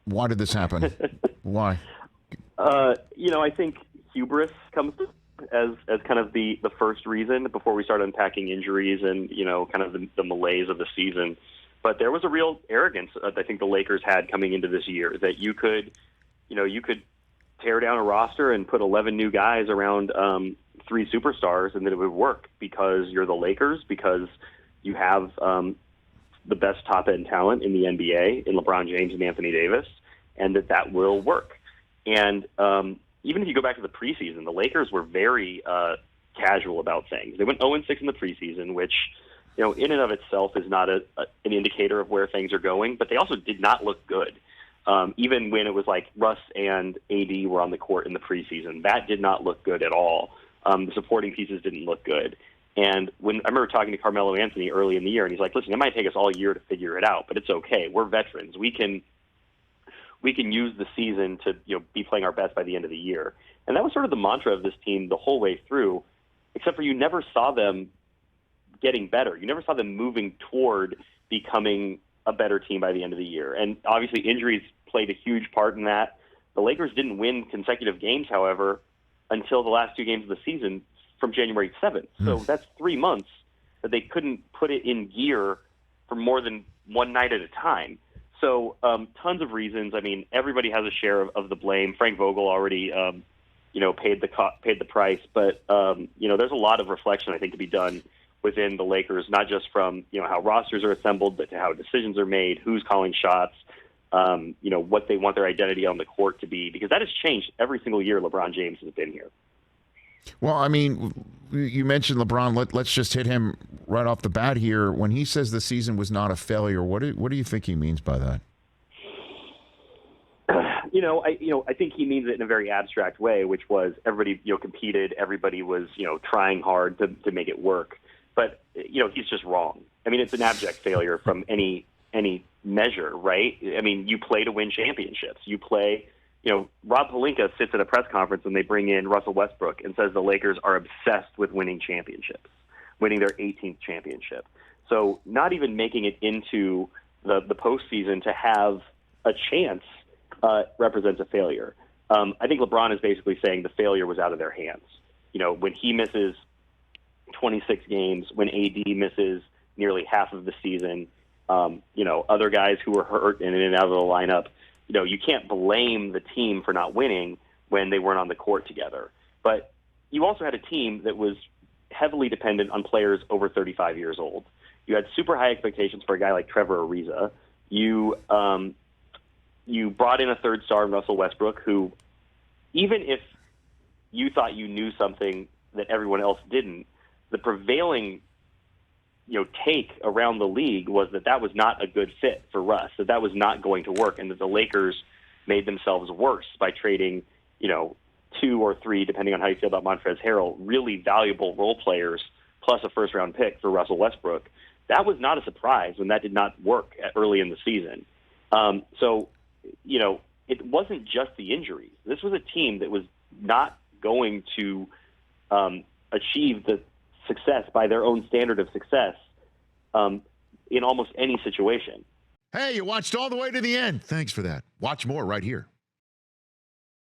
Why did this happen? Why? I think hubris comes as kind of the first reason before we start unpacking injuries and, kind of the malaise of the season. But there was a real arrogance I think the Lakers had coming into this year that you could tear down a roster and put 11 new guys around 3 superstars and that it would work because you're the Lakers, because you have the best top-end talent in the NBA in LeBron James and Anthony Davis, and that will work. And even if you go back to the preseason, the Lakers were very casual about things. They went 0-6 in the preseason, which, in and of itself is not an indicator of where things are going, but they also did not look good. Even when it was like Russ and AD were on the court in the preseason, that did not look good at all. The supporting pieces didn't look good. And when I remember talking to Carmelo Anthony early in the year, and he's like, listen, it might take us all year to figure it out, but it's okay. We're veterans. We can use the season to be playing our best by the end of the year. And that was sort of the mantra of this team the whole way through, except for you never saw them getting better. You never saw them moving toward becoming a better team by the end of the year. And obviously injuries played a huge part in that. The Lakers didn't win consecutive games, however, until the last 2 games of the season from January 7th. So that's 3 months that they couldn't put it in gear for more than one night at a time. So tons of reasons. I mean, everybody has a share of the blame. Frank Vogel already, paid the price. But, there's a lot of reflection, I think, to be done within the Lakers, not just from, how rosters are assembled, but to how decisions are made, who's calling shots, what they want their identity on the court to be, because that has changed every single year LeBron James has been here. Well, I mean, you mentioned LeBron. Let's just hit him right off the bat here. When he says the season was not a failure, what do you think he means by that? I think he means it in a very abstract way, which was everybody, competed, everybody was, trying hard to make it work. But, he's just wrong. I mean, it's an abject failure from any measure, right? I mean, you play to win championships. You play, Rob Pelinka sits at a press conference when they bring in Russell Westbrook and says the Lakers are obsessed with winning championships, winning their 18th championship. So not even making it into the postseason to have a chance represents a failure. I think LeBron is basically saying the failure was out of their hands. When he misses 26 games, when AD misses nearly half of the season, other guys who were hurt and in and out of the lineup, you can't blame the team for not winning when they weren't on the court together. But you also had a team that was heavily dependent on players over 35 years old. You had super high expectations for a guy like Trevor Ariza. You brought in a third star in Russell Westbrook, who, even if you thought you knew something that everyone else didn't, the prevailing take around the league was that was not a good fit for Russ, that was not going to work, and that the Lakers made themselves worse by trading, 2 or 3, depending on how you feel about Montrezl Harrell, really valuable role players plus a first-round pick for Russell Westbrook. That was not a surprise when that did not work early in the season. It wasn't just the injuries. This was a team that was not going to achieve the success by their own standard of success in almost any situation. Hey, you watched all the way to the end. Thanks for that. Watch more right here.